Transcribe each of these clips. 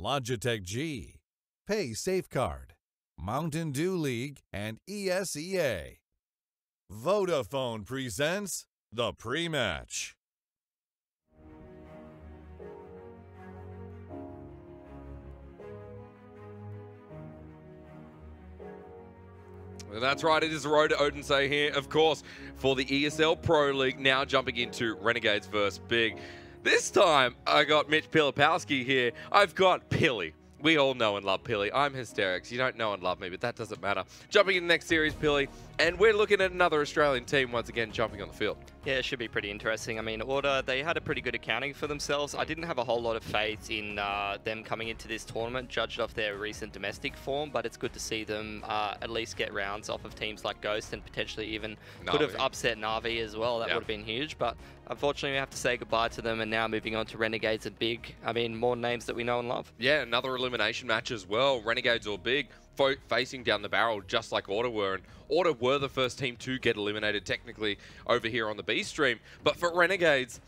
Logitech G, Pay Safeguard, Mountain Dew League, and ESEA. Vodafone presents the pre-match. That's right, it is Ro2 Odense here, of course, for the ESL Pro League, now jumping into Renegades vs. Big. This time, I got Mitch Pilipowski here. I've got Pilly. We all know and love Pilly. I'm hysterics. You don't know and love me, but that doesn't matter. Jumping in the next series, Pilly, and we're looking at another Australian team once again jumping on the field. Yeah, it should be pretty interesting. I mean, Order, they had a pretty good accounting for themselves. I didn't have a whole lot of faith in them coming into this tournament, judged off their recent domestic form, but it's good to see them at least get rounds off of teams like Ghost and potentially even could have upset Na'Vi as well. That would have been huge, but unfortunately we have to say goodbye to them, and now moving on to Renegades and Big. I mean, more names that we know and love. Yeah, another elimination match as well. Renegades or Big facing down the barrel just like Order were, and Order were the first team to get eliminated technically over here on the B stream. But for Renegades,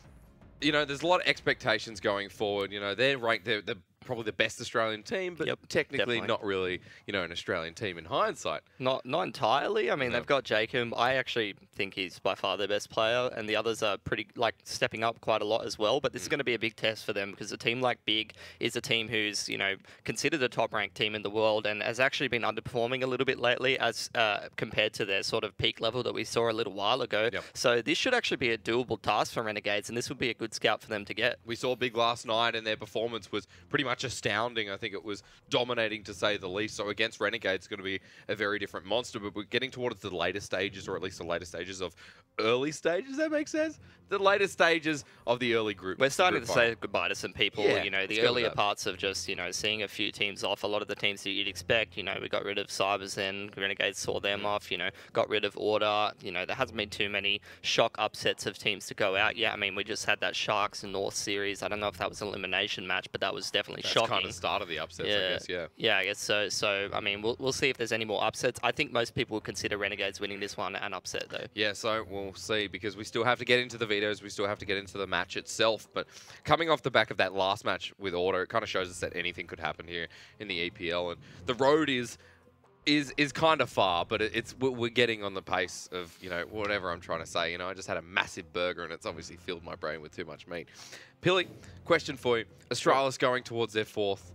you know, there's a lot of expectations going forward. You know, they're ranked, they're probably the best Australian team, but technically not really, you know, an Australian team in hindsight. Not entirely. I mean, they've got Jacob. I actually think he's by far their best player, and the others are pretty, like, stepping up quite a lot as well. But this is going to be a big test for them, because a team like Big is a team who's, you know, considered a top-ranked team in the world and has actually been underperforming a little bit lately as compared to their sort of peak level that we saw a little while ago. So this should actually be a doable task for Renegades, and this would be a good scout for them to get. We saw Big last night, and their performance was pretty much astounding. I think it was dominating, to say the least. So against Renegades, it's going to be a very different monster, but we're getting towards the later stages, or at least the later stages of early stages. Does that make sense? The later stages of the early group. We're starting to say goodbye to some people. You know, the earlier parts of just, you know, seeing a few teams off. A lot of the teams that you'd expect. You know, we got rid of Cybers, then Renegades saw them off. You know, got rid of Order. You know, there hasn't been too many shock upsets of teams to go out yet. I mean, we just had that Sharks and North series. I don't know if that was an elimination match, but that was definitely shocking. Kind of start of the upsets, I guess. Yeah, I guess so. So I mean, we'll see if there's any more upsets. I think most people would consider Renegades winning this one an upset, though. Yeah, so we'll see, because we still have to get into the vetoes. We still have to get into the match itself. But coming off the back of that last match with Order, it kind of shows us that anything could happen here in the EPL, and the road is kind of far, but we're getting on the pace of, you know, whatever I'm trying to say. You know, I just had a massive burger, and it's obviously filled my brain with too much meat. Pilly, question for you. Australia's going towards their fourth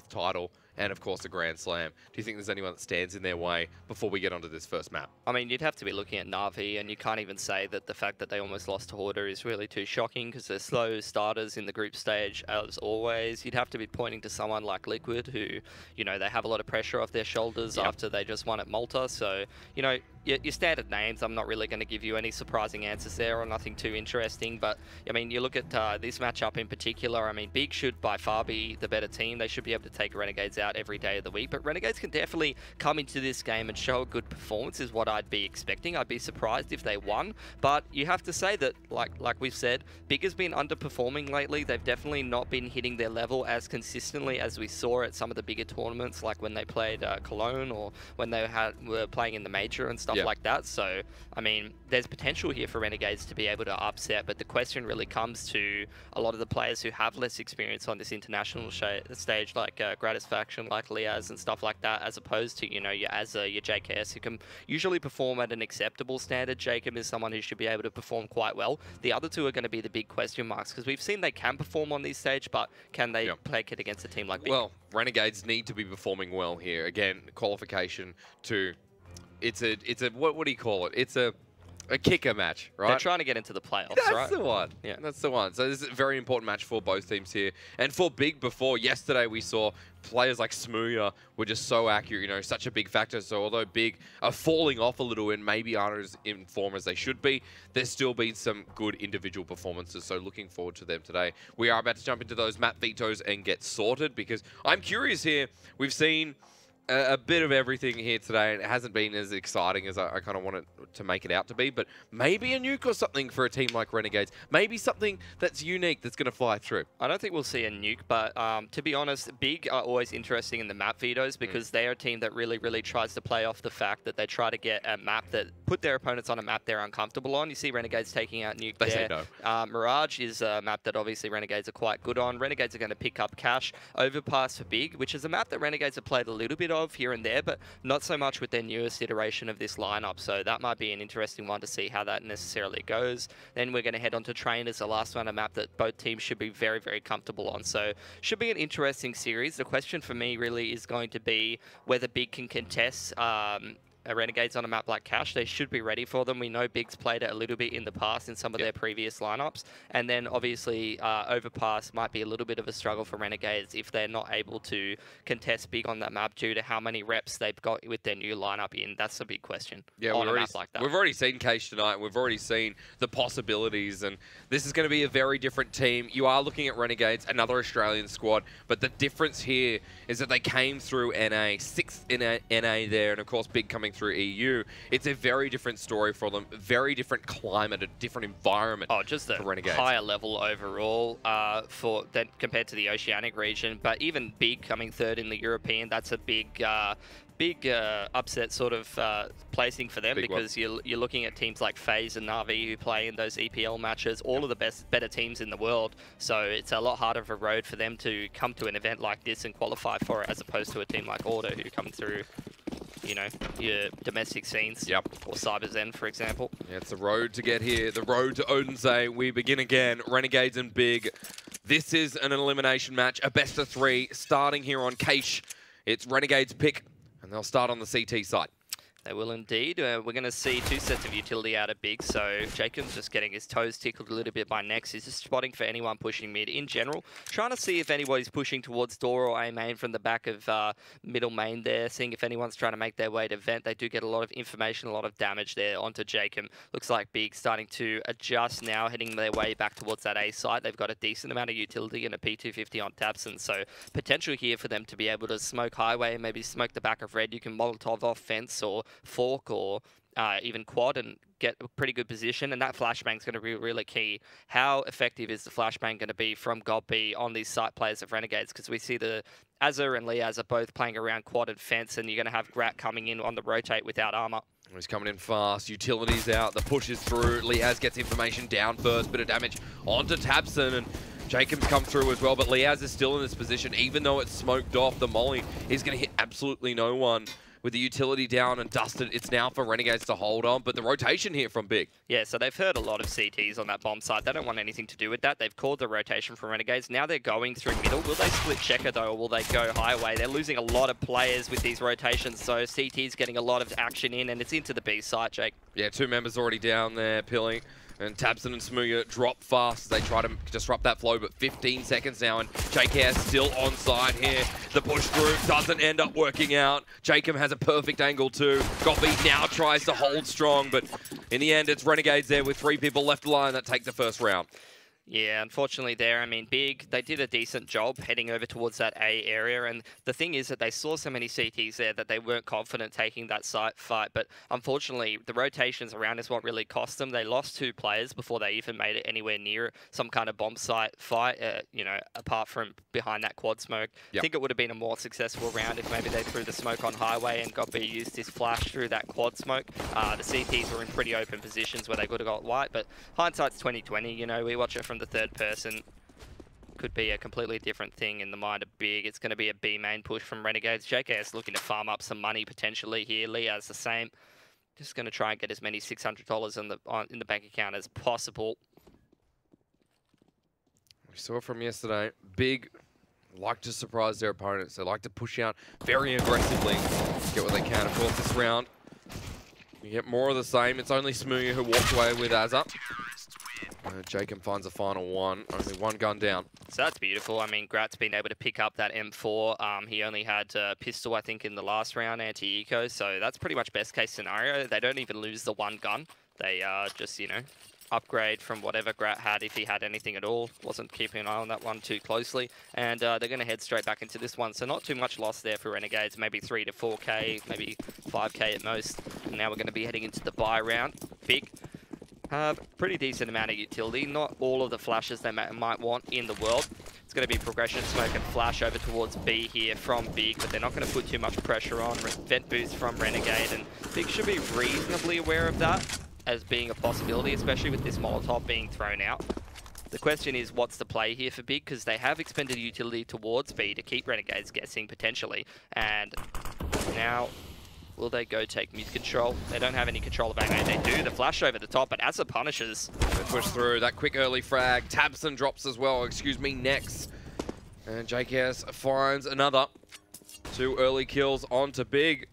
title, and of course the Grand Slam. Do you think there's anyone that stands in their way before we get onto this first map? I mean, you'd have to be looking at Na'Vi, and you can't even say that the fact that they almost lost to Order is really too shocking, because they're slow starters in the group stage as always. You'd have to be pointing to someone like Liquid, who, you know, they have a lot of pressure off their shoulders after they just won at Malta. So, you know, your standard names, I'm not really going to give you any surprising answers there, or nothing too interesting. But, I mean, you look at this matchup in particular. I mean, Big should by far be the better team. They should be able to take Renegades out every day of the week. But Renegades can definitely come into this game and show a good performance, is what I'd be expecting. I'd be surprised if they won. But you have to say that, like we've said, Big has been underperforming lately. They've definitely not been hitting their level as consistently as we saw at some of the bigger tournaments, like when they played Cologne, or when they were playing in the Major and stuff like that. So, I mean, there's potential here for Renegades to be able to upset, but the question really comes to a lot of the players who have less experience on this international stage, like Gratisfaction, like Liaz and stuff like that, as opposed to, you know, your Azza, your JKS, who can usually perform at an acceptable standard. Jacob is someone who should be able to perform quite well. The other two are going to be the big question marks, because we've seen they can perform on this stage, but can they play it against a team like Big? Well, Renegades need to be performing well here. Again, qualification to... It's a what do you call it? It's a kicker match, right? They're trying to get into the playoffs, right? That's the one. Yeah, that's the one. So this is a very important match for both teams here. And for Big, before yesterday, we saw players like Smooya were just so accurate, you know, such a big factor. So although Big are falling off a little and maybe aren't as in form as they should be, there's still been some good individual performances. So looking forward to them today. We are about to jump into those map vetoes and get sorted, because I'm curious here. We've seen a bit of everything here today. It hasn't been as exciting as I kind of want it to make it out to be, but maybe a nuke or something for a team like Renegades. Maybe something that's unique that's going to fly through. I don't think we'll see a nuke, but to be honest, Big are always interesting in the map vetoes because they're a team that really, really tries to play off the fact that they try to get a map that put their opponents on a map they're uncomfortable on. You see Renegades taking out nuke They there. say no. Mirage is a map that obviously Renegades are quite good on. Renegades are going to pick up Cash. Overpass for Big, which is a map that Renegades have played a little bit of here and there, but not so much with their newest iteration of this lineup. So that might be an interesting one to see how that necessarily goes. Then we're going to head on to Train as the last one, a map that both teams should be very, very comfortable on. So should be an interesting series. The question for me really is going to be whether Big can contest Renegades on a map like Cash. They should be ready for them. We know Big's played it a little bit in the past in some of their previous lineups. And then obviously Overpass might be a little bit of a struggle for Renegades if they're not able to contest Big on that map due to how many reps they've got with their new lineup in. That's a big question on a map like that. We've already seen Cash tonight. We've already seen the possibilities, and this is going to be a very different team. You are looking at Renegades, another Australian squad, but the difference here is that they came through NA, 6th in NA there, and of course Big coming through EU. It's a very different story for them, very different climate, a different environment. Oh, just a higher level overall compared to the Oceanic region. But even Big coming third in the European, that's a big upset sort of placing for them because you're looking at teams like FaZe and Na'Vi who play in those EPL matches, all of the better teams in the world. So it's a lot harder of a road for them to come to an event like this and qualify for it, as opposed to a team like Order who come through, you know, your domestic scenes. Yep. Or CyberZen, for example. Yeah, it's the road to get here, the road to Odense. We begin again, Renegades and Big. This is an elimination match, a best of 3, starting here on Cache. It's Renegades pick, and they'll start on the CT side. They will indeed. We're going to see 2 sets of utility out of Big, so Jacob's just getting his toes tickled a little bit by Nex. He's just spotting for anyone pushing mid in general, trying to see if anybody's pushing towards door or A main from the back of middle main there, seeing if anyone's trying to make their way to vent. They do get a lot of information, a lot of damage there onto Jacob. Looks like Big starting to adjust now, heading their way back towards that A site. They've got a decent amount of utility and a P250 on Tabson, so potential here for them to be able to smoke highway and maybe smoke the back of red. You can Molotov off fence or fork or even quad and get a pretty good position, and that flashbang's going to be really key. How effective is the flashbang going to be from GOB on these site players of Renegades? Because we see the Azza and Liaz are both playing around quad and fence, and you're going to have Grat coming in on the rotate without armor. He's coming in fast, utilities out, the push is through, Liaz gets information down first, bit of damage onto Tabson, and Jacob's come through as well, but Liaz is still in this position, even though it's smoked off. The molly is going to hit absolutely no one. With the utility down and dusted, it's now for Renegades to hold on, but the rotation here from Big. Yeah, so they've heard a lot of CTs on that bomb site. They don't want anything to do with that. They've called the rotation from Renegades. Now they're going through middle. Will they split checker though, or will they go highway? They're losing a lot of players with these rotations, so CT's getting a lot of action in, and it's into the B site, Jake. Yeah, 2 members already down there, Pilling. And Tabson and Smooger drop fast as they try to disrupt that flow, but 15 seconds now, and JKS still on side here. The push through doesn't end up working out. Jacob has a perfect angle too. Goppy now tries to hold strong, but in the end, it's Renegades there with 3 people left alive that take the first round. Yeah, unfortunately there, I mean, Big, they did a decent job heading over towards that A area, and the thing is that they saw so many CTs there that they weren't confident taking that site fight, but unfortunately the rotations around is what really cost them. They lost 2 players before they even made it anywhere near some kind of bomb site fight, you know, apart from behind that quad smoke. Yep. I think it would have been a more successful round if maybe they threw the smoke on highway and Goppy used his flash through that quad smoke. The CTs were in pretty open positions where they could have got white, but hindsight's 20/20, you know, we watch it from the third person. Could be a completely different thing in the mind of Big. It's going to be a B main push from Renegades. JKS looking to farm up some money potentially here. Liaz the same. Just going to try and get as many $600 in the bank account as possible. We saw from yesterday, Big like to surprise their opponents. They like to push out very aggressively, get what they can. Of course, this round, you get more of the same. It's only Smooger who walked away with Azza. Jacob finds a final one. Only 1 gun down. So that's beautiful. I mean, Grat's been able to pick up that M4. He only had a pistol, I think, in the last round, anti-eco. So that's pretty much best case scenario. They don't even lose the 1 gun. They just, you know, upgrade from whatever Grat had, if he had anything at all. Wasn't keeping an eye on that one too closely. And they're going to head straight back into this one. So not too much loss there for Renegades. Maybe 3 to 4k, maybe 5k at most. And now we're going to be heading into the buy round. Big. Pretty decent amount of utility. Not all of the flashes they might want in the world. It's going to be progression, smoke, and flash over towards B here from Big, but they're not going to put too much pressure on. Vent boost from Renegade, and Big should be reasonably aware of that as being a possibility, especially with this Molotov being thrown out. The question is, what's the play here for Big? Because they have expended utility towards B to keep Renegades guessing, potentially. And now, will they go take mid control? They don't have any control of A-main. They do. The flash over the top, but as it punishes. They push through. That quick early frag. Tabson drops as well. Excuse me, next. And JKS finds another. 2 early kills onto Big.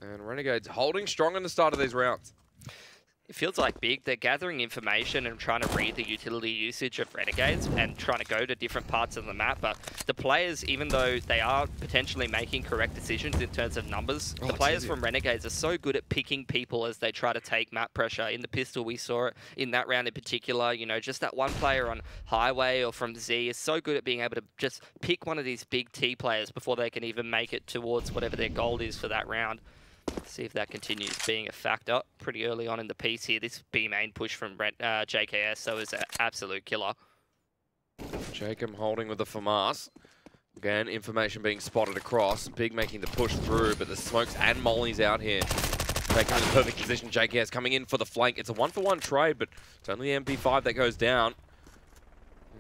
And Renegades holding strong in the start of these rounds. It feels like Big, they're gathering information and trying to read the utility usage of Renegades and trying to go to different parts of the map, but the players, even though they are potentially making correct decisions in terms of numbers, the players from Renegades are so good at picking people as they try to take map pressure. In the pistol, we saw it in that round in particular, you know, just that one player on Highway or from Z is so good at being able to just pick one of these big T players before they can even make it towards whatever their goal is for that round. See if that continues being a factor pretty early on in the piece here. This B main push from JKS, so is an absolute killer. Jacob holding with the FAMAS. Again, information being spotted across. Big making the push through, but the smokes and mollies out here. Taking in the perfect position. JKS coming in for the flank. It's a 1-for-1 trade, but it's only the MP5 that goes down.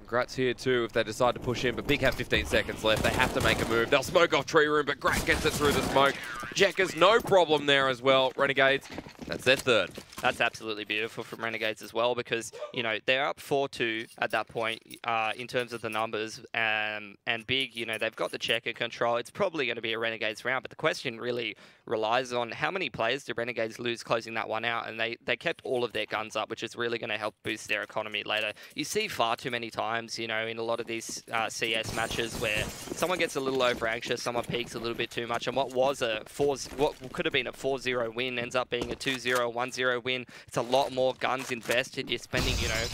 Grat's here too if they decide to push in, but Big have 15 seconds left. They have to make a move. They'll smoke off tree room, but Grat gets it through the smoke. Jekka's no problem there as well. Renegades, that's their third. That's absolutely beautiful from Renegades as well because, you know, they're up 4-2 at that point in terms of the numbers. And Big, you know, they've got the checker control. It's probably going to be a Renegades round, but the question really relies on how many players do Renegades lose closing that one out, and they kept all of their guns up, which is really going to help boost their economy later. You see far too many times, you know, in a lot of these CS matches where someone gets a little over anxious, someone peaks a little bit too much, and what could have been a 4-0 win ends up being a 2-0, 1-0 win. It's a lot more guns invested. You're spending, you know,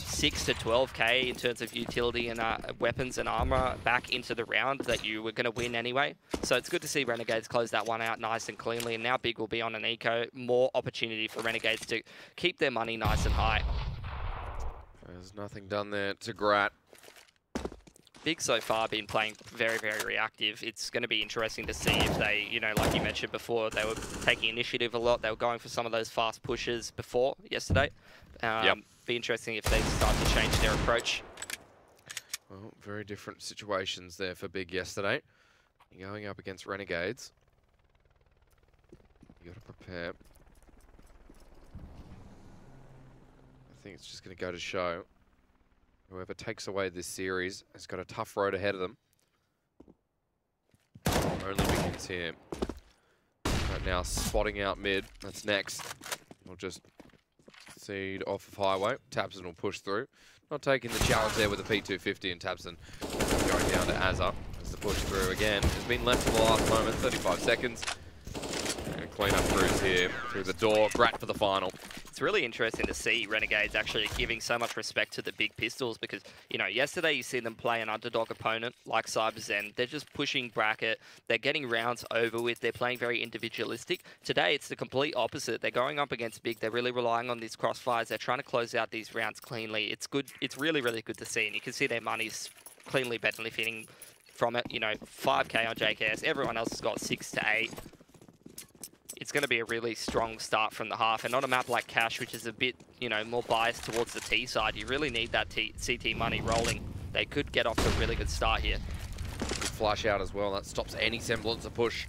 6 to 12k in terms of utility and weapons and armor back into the round that you were going to win anyway. So it's good to see Renegades close that one out nice and cleanly, and now Big will be on an eco. More opportunity for Renegades to keep their money nice and high. There's nothing done there to Grat. Big so far been playing very, very reactive. It's going to be interesting to see if they, you know, like you mentioned before, they were taking initiative a lot. They were going for some of those fast pushes before yesterday. Be interesting if they start to change their approach. Well, very different situations there for Big yesterday. You're going up against Renegades. You got to prepare. I think it's just going to go to show. Whoever takes away this series has got a tough road ahead of them. Only begins here. Right now, spotting out mid. That's next. We'll just seed off of Highway. Tabson will push through. Not taking the challenge there with the P250, and Tabson going down to Azza as the push through again. Has been left for the last moment, 35 seconds. And clean up cruise here through the door. Grat for the final. It's really interesting to see Renegades actually giving so much respect to the big pistols because, you know, yesterday you see them play an underdog opponent like CyberZen. They're just pushing bracket. They're getting rounds over with. They're playing very individualistic. Today, it's the complete opposite. They're going up against Big. They're really relying on these crossfires. They're trying to close out these rounds cleanly. It's good. It's really, really good to see. And you can see their money's cleanly benefiting from it. You know, 5k on JKS. Everyone else has got 6 to 8. It's going to be a really strong start from the half, and on a map like Cash, which is a bit, you know, more biased towards the T side, you really need that CT money rolling. They could get off to a really good start here. Good flush out as well. That stops any semblance of push.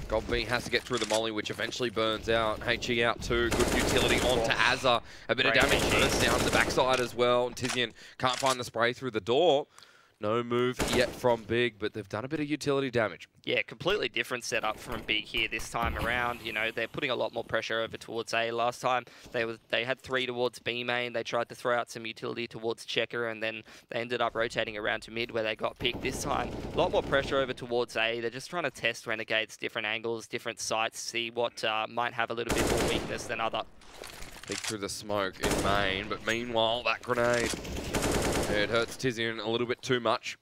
Gold B has to get through the molly, which eventually burns out. HE out too. Good utility onto Azza. A bit of damage burns down the backside as well. And Tizian can't find the spray through the door. No move yet from Big, but they've done a bit of utility damage. Yeah, completely different setup from Big here this time around. You know, they're putting a lot more pressure over towards A. Last time, they had 3 towards B main. They tried to throw out some utility towards Checker, and then they ended up rotating around to mid where they got picked. This time, a lot more pressure over towards A. They're just trying to test Renegades, different angles, different sites, see what might have a little bit more weakness than other. Peek through the smoke in main, but meanwhile, that grenade, it hurts Tizian a little bit too much.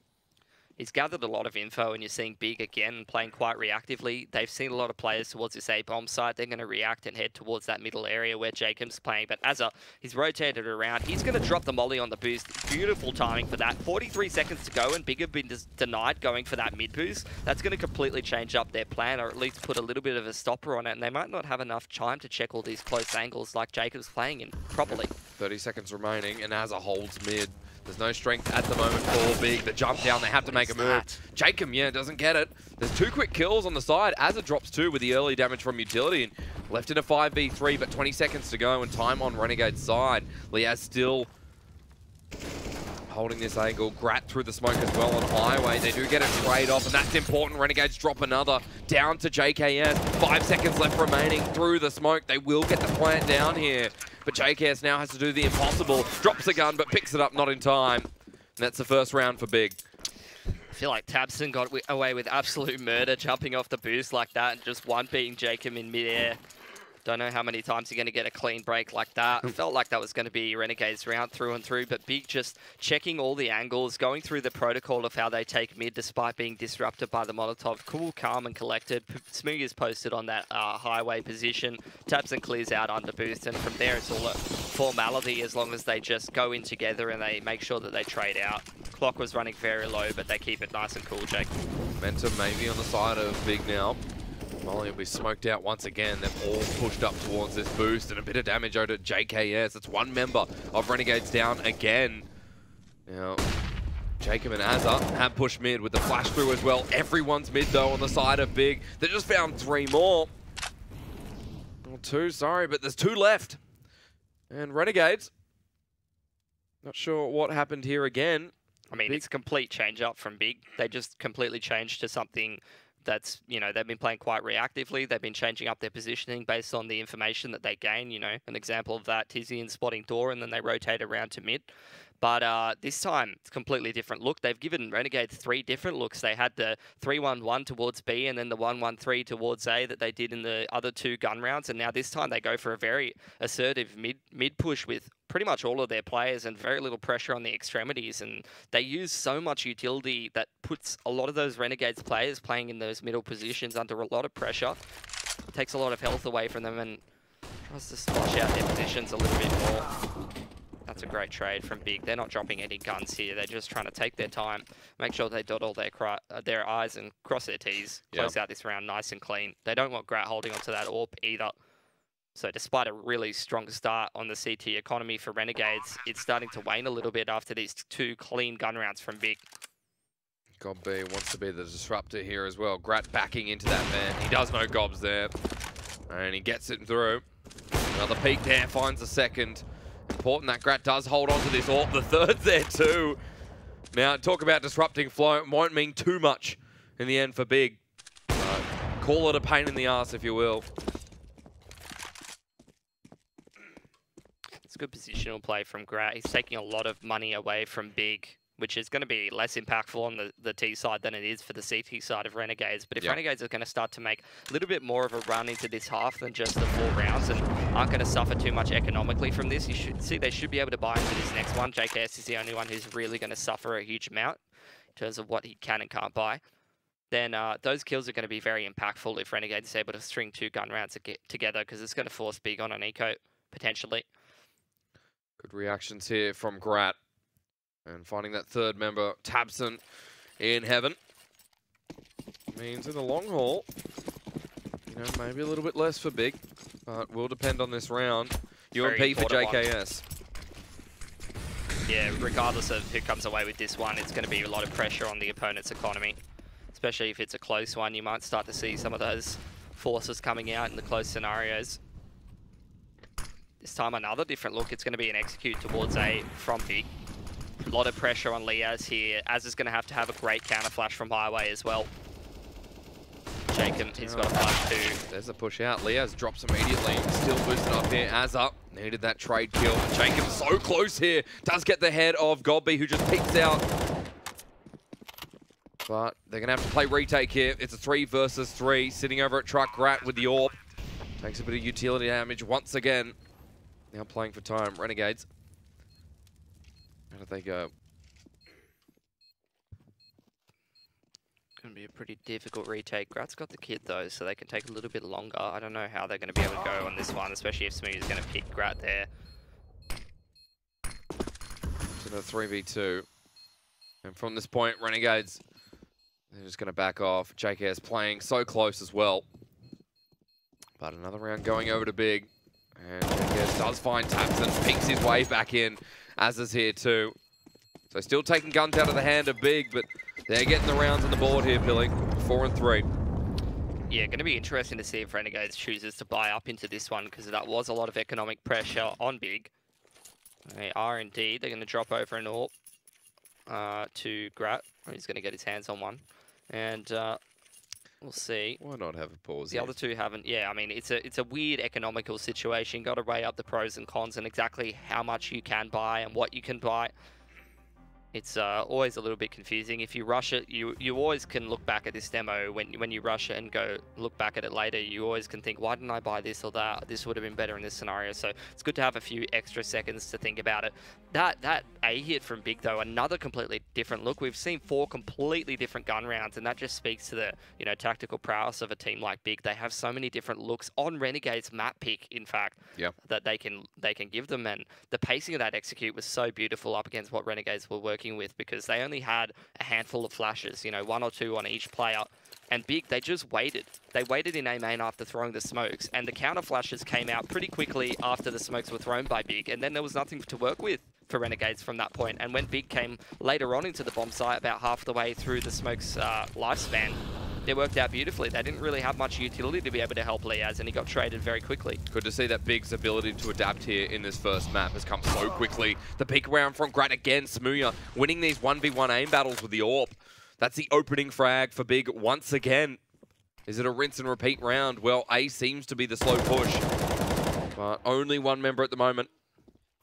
He's gathered a lot of info, and you're seeing Big again playing quite reactively. They've seen a lot of players towards this A-bomb side. They're going to react and head towards that middle area where Jacob's playing. But Azza, he's rotated around. He's going to drop the molly on the boost. Beautiful timing for that. 43 seconds to go, and Big have been denied going for that mid boost. That's going to completely change up their plan, or at least put a little bit of a stopper on it. And they might not have enough time to check all these close angles like Jacob's playing in properly. 30 seconds remaining, and Azza holds mid. There's no strength at the moment for Big. The jump down, they have to make a move. Jacob, yeah, doesn't get it. There's 2 quick kills on the side. Azza drops 2 with the early damage from utility, and left in a 5v3, but 20 seconds to go and time on Renegade's side. Liaz still holding this angle. Grat through the smoke as well on highway. They do get a trade off, and that's important. Renegades drop another down to JKS. 5 seconds left remaining through the smoke. They will get the plant down here. But JKS now has to do the impossible. Drops the gun, but picks it up not in time. And that's the first round for Big. I feel like Tabson got away with absolute murder, jumping off the boost like that and just one-beating Jacob in midair. Don't know how many times you're going to get a clean break like that. It felt like that was going to be Renegade's round through and through, but Big just checking all the angles, going through the protocol of how they take mid despite being disrupted by the Molotov. Cool, calm and collected. Smooth is posted on that highway position. Taps and clears out under boost, and from there it's all a formality as long as they just go in together and they make sure that they trade out. Clock was running very low, but they keep it nice and cool, Jake. Momentum maybe on the side of Big now. Molly will be smoked out once again. They've all pushed up towards this boost, and a bit of damage over to JKS. It's one member of Renegades down again. Now, Jacob and Azza have pushed mid with the flash through as well. Everyone's mid though on the side of Big. They just found 3 more. Or 2, sorry, but there's 2 left. And Renegades, not sure what happened here again. I mean, it's a complete change up from Big. They just completely changed to something that's, you know, they've been playing quite reactively. They've been changing up their positioning based on the information that they gain. You know, an example of that, Tizian spotting door, and then they rotate around to mid. But this time, it's a completely different look. They've given Renegades 3 different looks. They had the 3-1-1 towards B and then the 1-1-3 towards A that they did in the other 2 gun rounds. And now this time they go for a very assertive mid push with pretty much all of their players and very little pressure on the extremities. And they use so much utility that puts a lot of those Renegades players playing in those middle positions under a lot of pressure. It takes a lot of health away from them and tries to splash out their positions a little bit more. That's a great trade from Big. They're not dropping any guns here. They're just trying to take their time, make sure they dot all their I's and cross their T's, close out this round nice and clean. They don't want Grat holding onto that AWP either. So despite a really strong start on the CT economy for Renegades, it's starting to wane a little bit after these 2 clean gun rounds from Big. Gob B wants to be the disruptor here as well. Grat backing into that man. He does know Gob's there. And he gets it through. Another peek there, finds a second. Important that Grat does hold on to this AWP. The 3rd's there too. Now, talk about disrupting flow. It won't mean too much in the end for Big. Call it a pain in the ass, if you will. It's good positional play from Grat. He's taking a lot of money away from Big, which is going to be less impactful on the T side than it is for the CT side of Renegades. But if Renegades are going to start to make a little bit more of a run into this half than just the 4 rounds and aren't going to suffer too much economically from this, you should see they should be able to buy into this next one. JKS is the only one who's really going to suffer a huge amount in terms of what he can and can't buy. Then those kills are going to be very impactful if Renegades is able to string 2 gun rounds together, because it's going to force Big on an eco, potentially. Good reactions here from Grat. And finding that 3rd member, Tabson, in heaven. Means in the long haul, you know, maybe a little bit less for Big, but will depend on this round. UMP for JKS. Yeah, regardless of who comes away with this one, it's going to be a lot of pressure on the opponent's economy. Especially if it's a close one, you might start to see some of those forces coming out in the close scenarios. This time another different look. It's going to be an execute towards A from Big. A lot of pressure on Liaz here. Az is going to have a great counter flash from Highway as well. Jacob, he's got a flash too. There's a push out. Liaz drops immediately. Still boosting up here. Az up. Needed that trade kill. Jacob so close here. Does get the head of Gobby, who just peeks out. But they're going to have to play retake here. It's a 3 versus 3. Sitting over at Truck Rat with the AWP. Takes a bit of utility damage once again. Now playing for time. Renegades. How did they go? Going to be a pretty difficult retake. Grat's got the kit though, so they can take a little bit longer. I don't know how they're going to be able to go on this one, especially if Smooth is going to pick Grat there. To the 3v2. And from this point, Renegades, they're just going to back off. JKS playing so close as well. But another round going over to Big. And JKS does find Tapson, peeks his way back in. Az is here too. So still taking guns out of the hand of Big, but they're getting the rounds on the board here, Billy. 4 and 3. Yeah, going to be interesting to see if Renegades chooses to buy up into this one, because that was a lot of economic pressure on Big. They are indeed. They're going to drop over an AWP to Grat. He's going to get his hands on one. And we'll see. Why not have a pause? The other two haven't. Yeah, I mean, it's a weird economical situation. Got to weigh up the pros and cons and exactly how much you can buy and what you can buy. It's always a little bit confusing. If you rush it, you always can look back at this demo when you rush it and go look back at it later. You always can think, why didn't I buy this or that? This would have been better in this scenario. So it's good to have a few extra seconds to think about it. That A hit from Big though, another completely different look. We've seen 4 completely different gun rounds, and that just speaks to the tactical prowess of a team like Big. They have so many different looks on Renegade's map pick, in fact, that they can give them, and the pacing of that execute was so beautiful up against what Renegades were working with, because they only had a handful of flashes, 1 or 2 on each player. And Big, they just waited. They waited in A main after throwing the smokes, and the counter flashes came out pretty quickly after the smokes were thrown by Big, and then there was nothing to work with for Renegades from that point. And when Big came later on into the bomb site, about half the way through the smokes lifespan, it worked out beautifully. They didn't really have much utility to be able to help Liaz, and he got traded very quickly. Good to see that Big's ability to adapt here in this first map has come so quickly. The peak round from Grat again, Smooya winning these 1v1 aim battles with the AWP. That's the opening frag for Big once again. Is it a rinse and repeat round? Well, A seems to be the slow push, but only one member at the moment.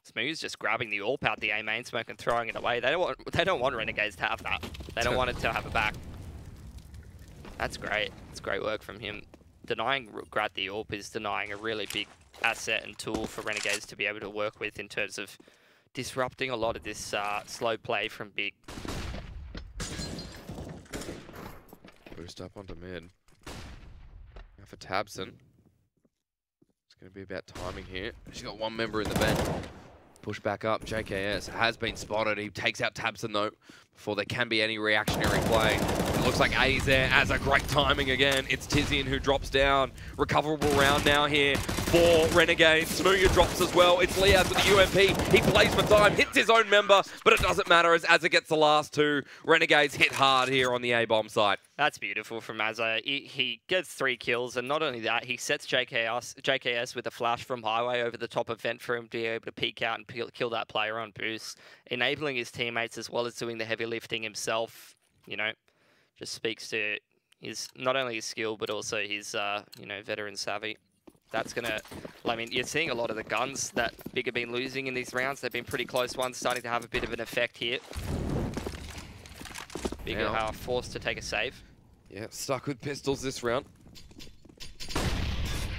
Smooth's just grabbing the AWP out the A main smoke and throwing it away. They don't want Renegades to have that. They don't want it to have it back. That's great. It's great work from him. Denying Grat the AWP is denying a really big asset and tool for Renegades to be able to work with in terms of disrupting a lot of this slow play from Big. Boost up onto mid. Now for Tabson. It's going to be about timing here. She's got one member in the bench. Push back up. JKS has been spotted. He takes out Tabson though before there can be any reactionary play. It looks like A's there as a great timing again. It's Tizian who drops down. Recoverable round now here for Renegades. Smooya drops as well. It's Liaz with the UMP. He plays for time, hits his own member, but it doesn't matter as it gets the last 2. Renegades hit hard here on the A-bomb site. That's beautiful from Azza. He gets 3 kills, and not only that, he sets JKS with a flash from Highway over the top of Vent for him to be able to peek out and kill that player on boost, enabling his teammates as well as doing the heavy lifting himself. Just speaks to his not only his skill but also his veteran savvy. That's gonna, I mean, you're seeing a lot of the guns that Big have been losing in these rounds. They've been pretty close ones, starting to have a bit of an effect here. Big are forced to take a save. Yeah, stuck with pistols this round.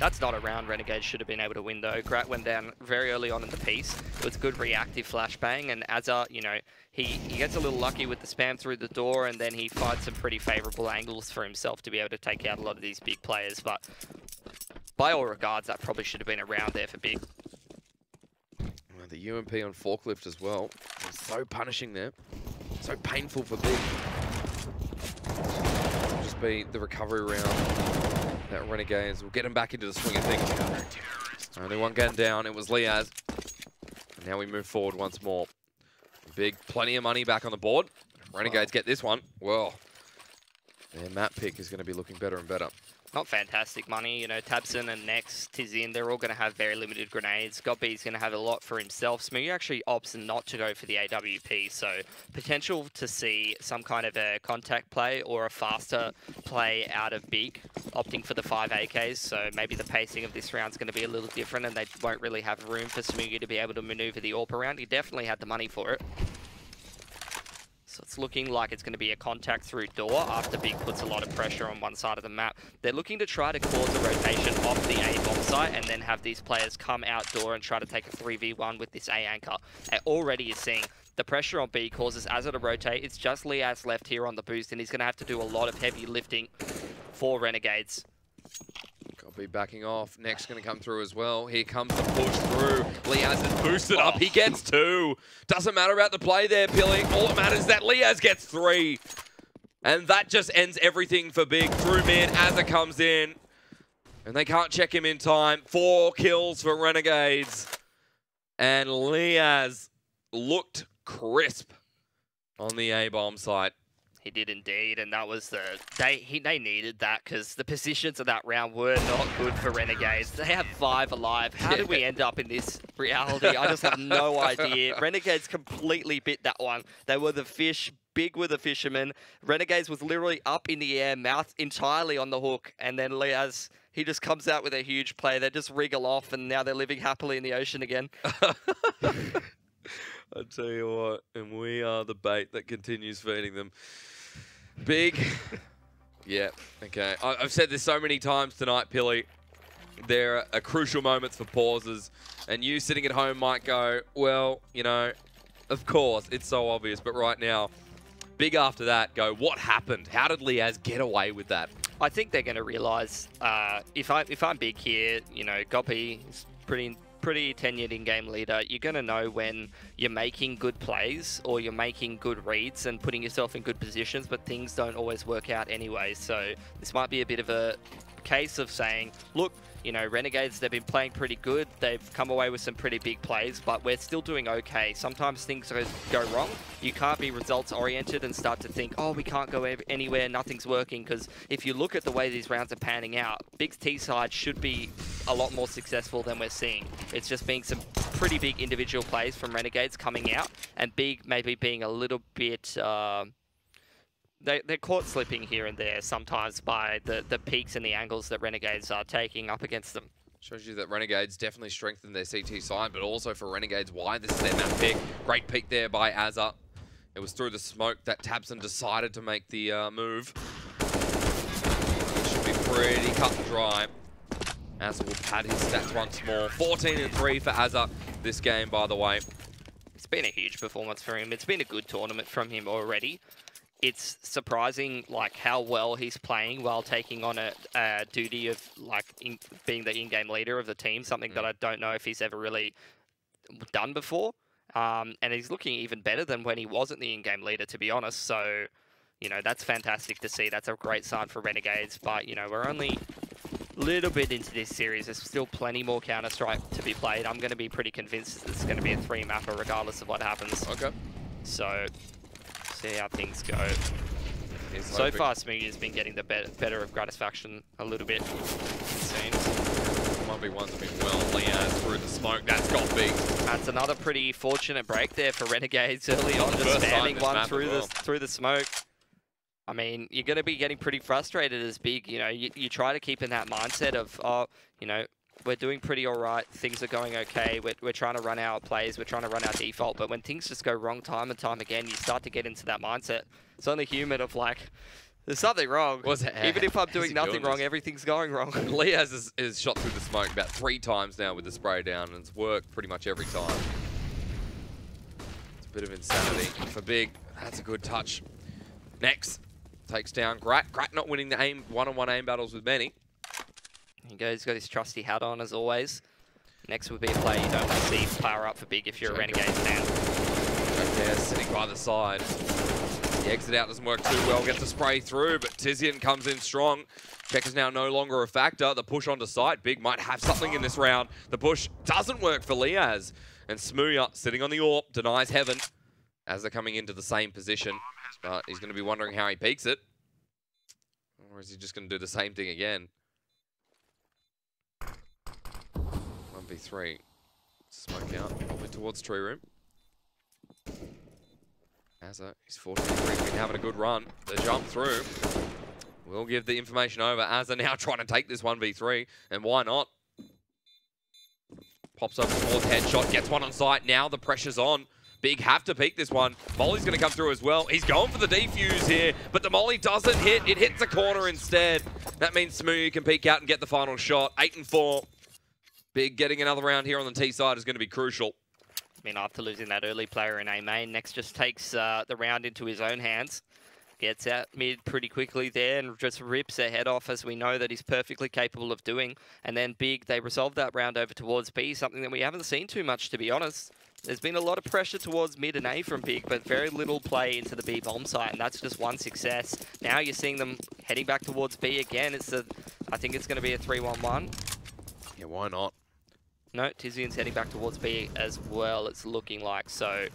That's not a round Renegades should have been able to win though. Grat went down very early on in the piece. It was good reactive flashbang, and Azza, he gets a little lucky with the spam through the door, and then he finds some pretty favorable angles for himself to be able to take out a lot of these big players. But by all regards, that probably should have been a round there for Big. The UMP on forklift as well. It's so punishing there. So painful for Big. It'll just be the recovery round. That Renegades will get him back into the swing of things. Only one gun down. It was Liaz. And now we move forward once more. Big, plenty of money back on the board. Renegades get this one. Well, their map pick is going to be looking better and better. Not fantastic money, Tabson and Nex, Tizian, they're all going to have very limited grenades. Gobby's going to have a lot for himself. Smooth actually opts not to go for the AWP, so potential to see some kind of a contact play or a faster play out of Big, opting for the 5 AKs, so maybe the pacing of this round's going to be a little different and they won't really have room for Smooth to be able to maneuver the AWP around. He definitely had the money for it. So let's it's looking like it's going to be a contact through door after Big puts a lot of pressure on one side of the map. They're looking to try to cause a rotation off the A bomb site and then have these players come outdoor and try to take a 3v1 with this A anchor. And already you're seeing the pressure on B causes Azza to rotate. It's just Liaz left here on the boost, and he's going to have to do a lot of heavy lifting for Renegades. Got to be backing off. Next going to come through as well. Here comes the push through. Liaz is boosted up. He gets 2. Doesn't matter about the play there, Pilly. All that matters is that Liaz gets 3. And that just ends everything for Big. Through mid, Azza comes in. And they can't check him in time. 4 kills for Renegades. And Liaz looked crisp on the A-bomb site. He did indeed, and that was they needed that because the positions of that round were not good for Renegades. They have 5 alive. How did we end up in this reality? I just have no idea. Renegades completely bit that one. They were the fish. Big were the fishermen. Renegades was literally up in the air, mouth entirely on the hook, and then Liaz, he just comes out with a huge play. They just wriggle off, and now they're living happily in the ocean again. I tell you what, and we are the bait that continues feeding them. Big. Yeah, okay. I've said this so many times tonight, Pilly. There are crucial moments for pauses, and you sitting at home might go, well, you know, of course, it's so obvious, but right now, Big after that go, what happened? How did Liaz get away with that? I think they're going to realise, if I'm Big here, you know, Goppy is pretty tenured in-game leader, you're going to know when you're making good plays or you're making good reads and putting yourself in good positions, but things don't always work out anyway. So this might be a bit of a case of saying, look, you know, Renegades, they've been playing pretty good. They've come away with some pretty big plays, but we're still doing okay. Sometimes things go wrong. You can't be results-oriented and start to think, oh, we can't go anywhere, nothing's working, because if you look at the way these rounds are panning out, Big's T-side should be a lot more successful than we're seeing. It's just being some pretty big individual plays from Renegades coming out, and Big maybe being a little bit... They're caught slipping here and there sometimes by the peaks and the angles that Renegades are taking up against them. Shows you that Renegades definitely strengthened their CT side, but also for Renegades, why this is their map pick. Great peek there by Azza. It was through the smoke that Tabson decided to make the move. It should be pretty cut and dry. Azza will pad his stats once more. 14-3 for Azza this game, by the way. It's been a huge performance for him. It's been a good tournament from him already. It's surprising, like, how well he's playing while taking on a duty of, like, being the in-game leader of the team, something that I don't know if he's ever really done before. And he's looking even better than when he wasn't the in-game leader, to be honest. So, you know, that's fantastic to see. That's a great sign for Renegades. But, you know, we're only a little bit into this series. There's still plenty more Counter-Strike to be played. I'm going to be pretty convinced it's going to be a 3-mapper regardless of what happens. Okay. So... see how things go. So far, Smoothie's been getting the better of Gratisfaction a little bit, it seems. 1v1's been well. Liaz through the smoke. That's got Big. That's another pretty fortunate break there for Renegades early on, just spamming one through the smoke. I mean, you're going to be getting pretty frustrated as Big. You know, you try to keep in that mindset of, oh, you know, we're doing pretty all right. Things are going okay. We're trying to run our plays. We're trying to run our default. But when things just go wrong time and time again, you start to get into that mindset. It's only human of like, there's something wrong. Even if I'm doing nothing wrong, everything's going wrong. Liaz is shot through the smoke about 3 times now with the spray down, and it's worked pretty much every time. It's a bit of insanity for Big. That's a good touch. Next, takes down Grat. Grat not winning the one-on-one aim battles with many. He goes, he's got his trusty hat on as always. Next would be a play you don't want to see power up for Big if you're a Renegades fan. Okay, sitting by the side. The exit out doesn't work too well. Gets a spray through, but Tizian comes in strong. Check is now no longer a factor. The push onto site. Big might have something in this round. The push doesn't work for Liaz. And Smooya sitting on the AWP denies heaven as they're coming into the same position. But he's going to be wondering how he peaks it. Or is he just going to do the same thing again? 1v3. Smoke out. Probably towards tree room. Azza, he's 43, been having a good run. The jump through. We'll give the information over. Azza now trying to take this 1v3, and why not? Pops over towards headshot, gets one on site. Now the pressure's on. Big have to peek this one. Molly's going to come through as well. He's going for the defuse here, but the Molly doesn't hit. It hits a corner instead. That means Smoothie can peek out and get the final shot. 8 and 4. Big getting another round here on the T side is going to be crucial. I mean, after losing that early player in A main, Next just takes the round into his own hands. Gets out mid pretty quickly there and just rips their head off, as we know that he's perfectly capable of doing. And then Big, they resolve that round over towards B, something that we haven't seen too much, to be honest. There's been a lot of pressure towards mid and A from Big, but very little play into the B bomb site, and that's just one success. Now you're seeing them heading back towards B again. I think it's going to be a 3-1-1. Yeah, why not? No, Tizian's heading back towards B as well, it's looking like. So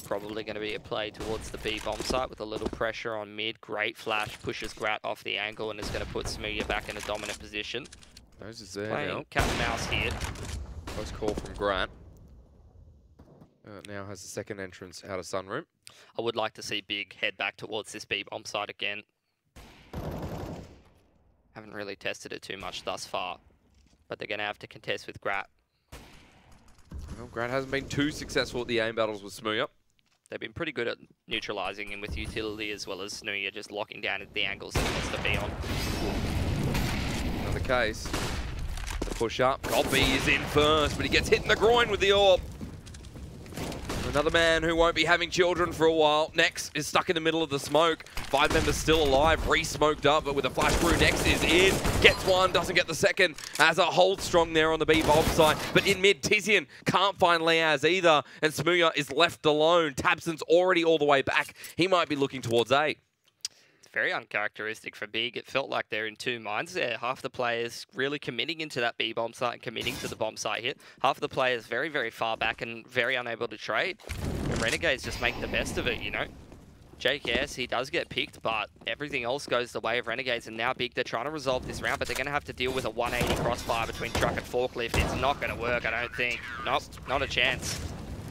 probably going to be a play towards the B bomb site with a little pressure on mid. Great flash, pushes Grat off the angle and is going to put Smoothie back in a dominant position. Nose is there Playing now. cat and mouse here. Close call from Grat. Now has the second entrance out of Sunroom. I would like to see Big head back towards this B bomb site again. Haven't really tested it too much thus far, but they're going to have to contest with Grat. Well, Grat hasn't been too successful at the aim battles with Smoothie. They've been pretty good at neutralizing him with utility, as well as Nuya just locking down at the angles that he wants to be on. Another case. The push up. Goppy is in first, but he gets hit in the groin with the orb. Another man who won't be having children for a while. Next is stuck in the middle of the smoke. 5 members still alive, re-smoked up, but with a flash through, Next is in. Gets one, doesn't get the second. Azza holds strong there on the B bomb side, but in mid, Tizian can't find Leaz either, and Smoothie is left alone. Tabson's already all the way back. He might be looking towards A. Very uncharacteristic for Big. It felt like they're in two minds there. Half the players really committing into that B bomb site and committing to the bomb site hit. Half of the players very, very far back and very unable to trade. The Renegades just make the best of it, you know. JKS, he does get picked, but everything else goes the way of Renegades. And now Big, they're trying to resolve this round, but they're going to have to deal with a 180 crossfire between truck and forklift. It's not going to work, I don't think. Nope, not a chance.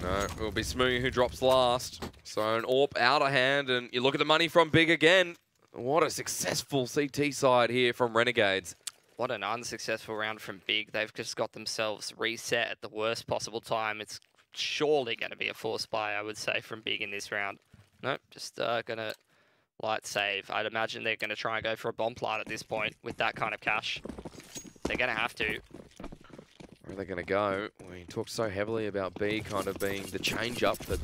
No, it will be Smoothie who drops last. So an AWP out of hand, and you look at the money from Big again. What a successful CT side here from Renegades. What an unsuccessful round from Big. They've just got themselves reset at the worst possible time. It's surely going to be a force buy, I would say, from Big in this round. Nope, just going to light save. I'd imagine they're going to try and go for a bomb plant at this point with that kind of cash. They're going to have to. Where are they going to go? We talked so heavily about B kind of being the change-up, but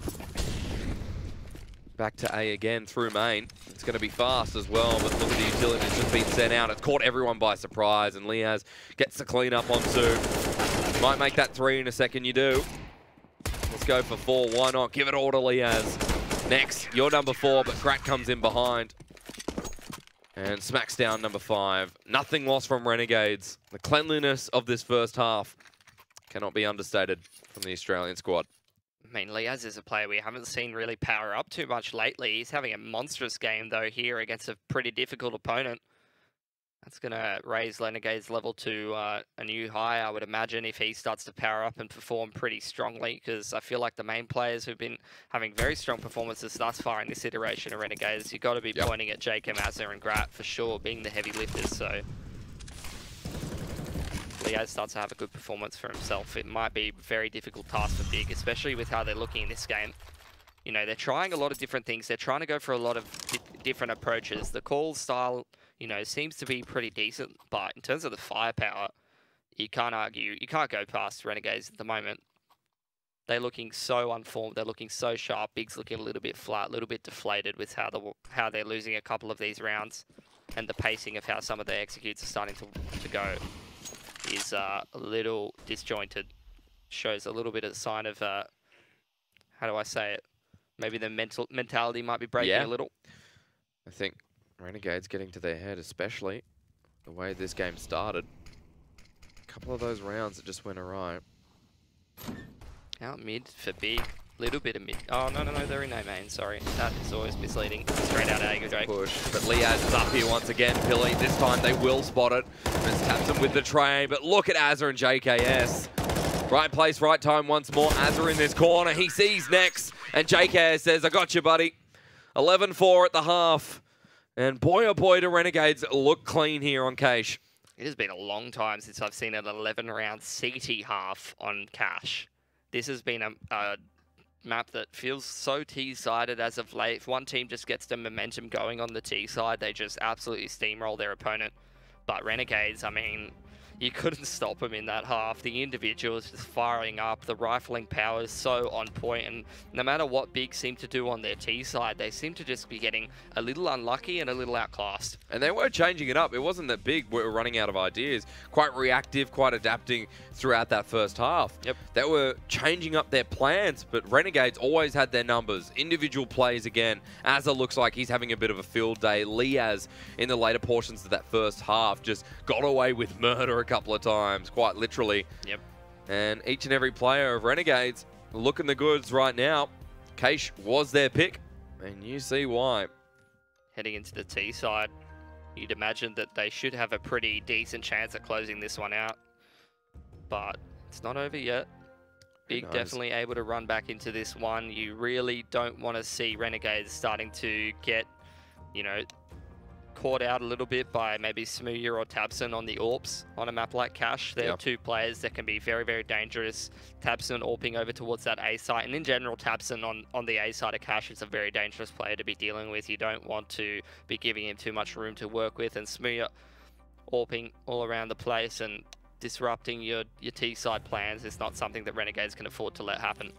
back to A again through main. It's going to be fast as well, but look at the utility that's just been sent out. It's caught everyone by surprise, and Leaz gets the clean up on 2. Might make that 3 in a second, you do. Let's go for 4, why not? Give it all to Leaz. Next, you're number 4, but Grat comes in behind. And smacks down number 5. Nothing lost from Renegades. The cleanliness of this first half cannot be understated from the Australian squad. I mean, Leaz is a player we haven't seen really power up too much lately. He's having a monstrous game, though, here against a pretty difficult opponent. That's going to raise Renegades' level to a new high, I would imagine, if he starts to power up and perform pretty strongly, because I feel like the main players who've been having very strong performances thus far in this iteration of Renegades, you've got to be pointing at Jake, Mazza, and Grat for sure, being the heavy lifters, so Leaz starts to have a good performance for himself. It might be a very difficult task for Big, especially with how they're looking in this game. You know, they're trying a lot of different things. They're trying to go for a lot of different approaches. The call style, you know, seems to be pretty decent, but in terms of the firepower, you can't argue. You can't go past Renegades at the moment. They're looking so unformed. They're looking so sharp. Big's looking a little bit flat, a little bit deflated with how they're losing a couple of these rounds, and the pacing of how some of their executes are starting to go is a little disjointed. Shows a little bit of a sign of, how do I say it? Maybe the mentality might be breaking a little. I think Renegades getting to their head, especially the way this game started. A couple of those rounds that just went awry. Out mid for Big. Little bit of mid. Oh, no, they're in A main, sorry. That is always misleading. Straight out A, Drake. Push, but Leaz is up here once again, Pilly. This time they will spot it. Just taps him with the tray, but look at Azza and JKS. Right place, right time once more. Azza in this corner. He sees Next, and JKS says, I got you, buddy. 11-4 at the half. And boy, oh boy, do Renegades look clean here on Cash. It has been a long time since I've seen an 11-round CT half on Cash. This has been a map that feels so T-sided as of late. If one team just gets the momentum going on the T side, they just absolutely steamroll their opponent. But Renegades, I mean, you couldn't stop them in that half. The individuals just firing up. The rifling power is so on point, and no matter what Big seem to do on their T side, they seem to just be getting a little unlucky and a little outclassed. And they were changing it up. It wasn't that Big were running out of ideas. Quite reactive, quite adapting throughout that first half. Yep. They were changing up their plans, but Renegades always had their numbers. Individual plays again. Azza looks like he's having a bit of a field day. Liaz, in the later portions of that first half, just got away with murder a couple of times, quite literally. Yep. And each and every player of Renegades looking the goods right now. Keish was their pick, and you see why. Heading into the T side, you'd imagine that they should have a pretty decent chance at closing this one out. But it's not over yet. Big definitely able to run back into this one. You really don't want to see Renegades starting to get, you know, caught out a little bit by maybe Smooyer or Tabson on the AWPs on a map like Cash. They're two players that can be very, very dangerous. Tabson AWPing over towards that A site, and in general, Tabson on the A side of Cash is a very dangerous player to be dealing with. You don't want to be giving him too much room to work with, and Smooyer AWPing all around the place and disrupting your T side plans is not something that Renegades can afford to let happen.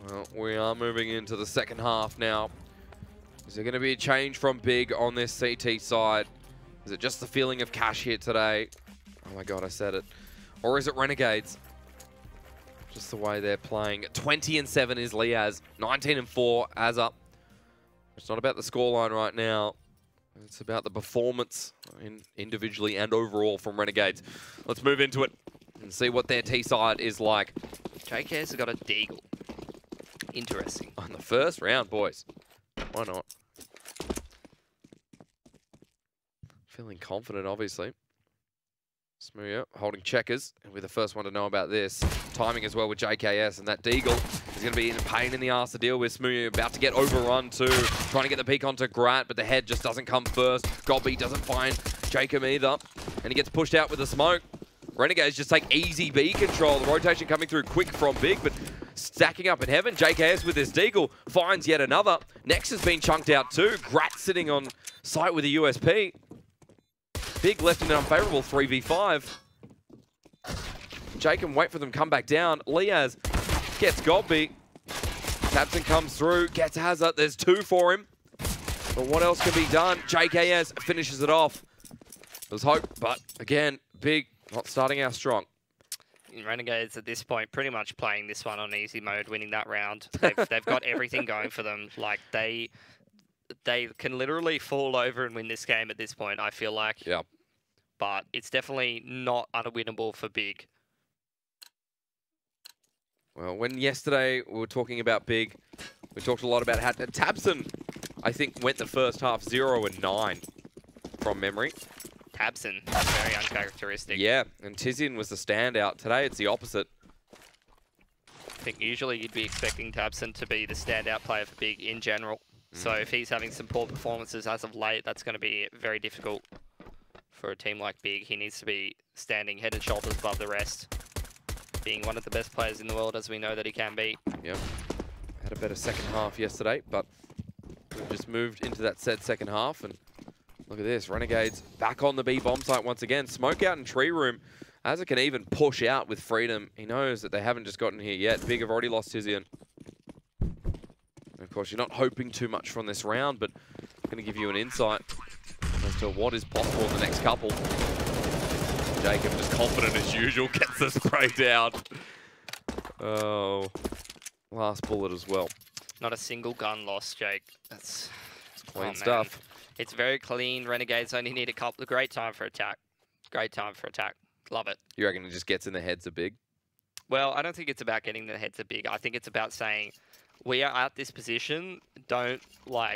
Well, we are moving into the second half now. Is there going to be a change from Big on this CT side? Is it just the feeling of Cash here today? Oh my god, I said it. Or is it Renegades? Just the way they're playing. 20-7 is Liaz. 19-4 Azza. It's not about the scoreline right now. It's about the performance individually and overall from Renegades. Let's move into it and see what their T side is like. JK's got a Deagle. Interesting. On the first round, boys. Why not? Feeling confident, obviously. Smooyer holding checkers, and we're the first one to know about this. Timing as well with JKS, and that Deagle is going to be in pain in the arse to deal with. Smooyer about to get overrun too, trying to get the peek onto Grat, but the head just doesn't come first. Gobby doesn't find Jacob either, and he gets pushed out with the smoke. Renegades just take easy B control. The rotation coming through quick from Big, but stacking up in heaven. JKS with his Deagle finds yet another. Next has been chunked out too. Grat sitting on site with a USP. Big left in an unfavorable 3v5. Jake can wait for them to come back down. Liaz gets Gobby. Tabson comes through, gets Hazard. There's two for him. But what else can be done? JKS finishes it off. There's hope, but again, Big not starting out strong. Renegades at this point pretty much playing this one on easy mode, winning that round. They've got everything going for them. Like they can literally fall over and win this game at this point, I feel like. Yeah. But it's definitely not unwinnable for Big. Well, when yesterday we were talking about Big, we talked a lot about how Tabson, I think, went the first half 0-9 from memory. Tabson, very uncharacteristic. Yeah, and Tizian was the standout. Today it's the opposite. I think usually you'd be expecting Tabson to be the standout player for Big in general. So if he's having some poor performances as of late, that's going to be very difficult for a team like Big. He needs to be standing head and shoulders above the rest, being one of the best players in the world as we know that he can be. Yep. Had a better second half yesterday, but we've just moved into that said second half, and look at this. Renegades back on the B bomb site once again. Smoke out in tree room. As it can even push out with freedom. He knows that they haven't just gotten here yet. Big have already lost Tizian. Of course, you're not hoping too much from this round, but I'm going to give you an insight as to what is possible in the next couple. Jacob, just confident as usual, gets the spray down. Oh, last bullet as well. Not a single gun loss, Jake. That's clean stuff. It's very clean. Renegades only need a couple. Great time for attack. Great time for attack. Love it. You reckon it just gets in the heads of Big? Well, I don't think it's about getting the heads of Big. I think it's about saying, we are at this position, don't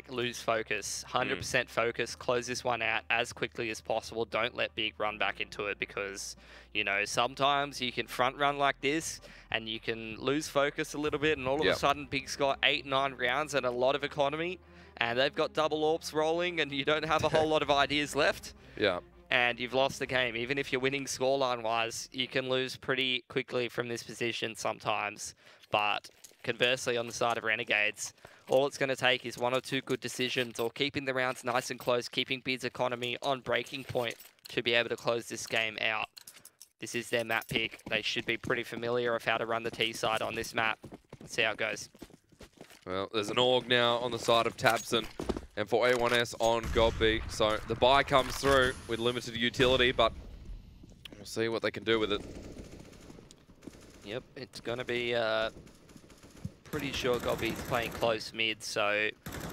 lose focus. 100% focus, close this one out as quickly as possible. Don't let Big run back into it because, you know, sometimes you can front run like this and you can lose focus a little bit and all of a sudden Big's got 8-9 rounds and a lot of economy and they've got double AWPs rolling and you don't have a whole lot of ideas left. Yeah. And you've lost the game. Even if you're winning scoreline-wise, you can lose pretty quickly from this position sometimes. But conversely, on the side of Renegades, all it's going to take is 1 or 2 good decisions, or keeping the rounds nice and close, keeping Bid's economy on breaking point to be able to close this game out. This is their map pick. They should be pretty familiar of how to run the T side on this map. Let's see how it goes. Well, there's an AUG now on the side of Tabson, and for A1S on Godby. So the buy comes through with limited utility, but we'll see what they can do with it. Yep, it's going to be pretty sure Godby's playing close mid, so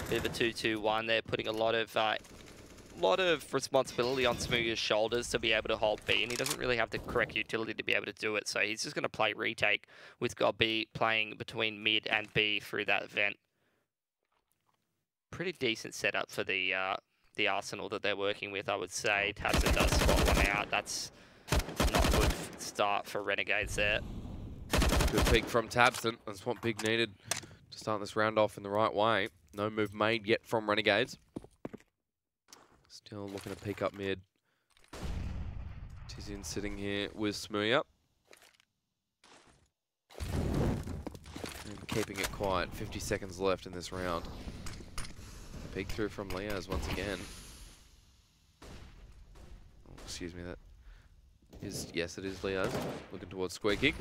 bit of a 2-2-1. They're putting a lot of responsibility on Smooth's shoulders to be able to hold B, and he doesn't really have the correct utility to be able to do it, so he's just going to play retake with Godby playing between mid and B through that vent. Pretty decent setup for the arsenal that they're working with, I would say. Tabson does spot one out. That's not a good start for Renegades there. Good pick from Tabson. That's what Big needed to start this round off in the right way. No move made yet from Renegades. Still looking to peek up mid. Tizian sitting here with Smooya. And keeping it quiet. 50 seconds left in this round. Peek through from Leaz once again. Oh, excuse me, that is, yes, it is Leaz. Looking towards Squeaky.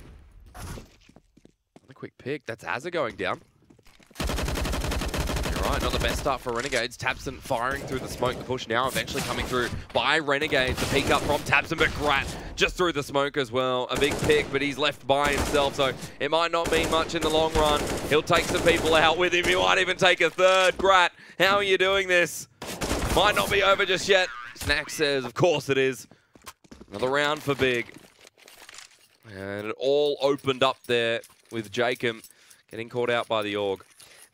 Another quick pick. That's Azza going down. You're right, not the best start for Renegades. Tabson firing through the smoke. The push now eventually coming through by Renegades. The peek up from Tabson, but Grat just through the smoke as well. A big pick, but he's left by himself, so it might not mean much in the long run. He'll take some people out with him. He might even take a third. Grat, how are you doing this? Might not be over just yet. Snack says, of course it is. Another round for Big. And it all opened up there with Jacob getting caught out by the AUG.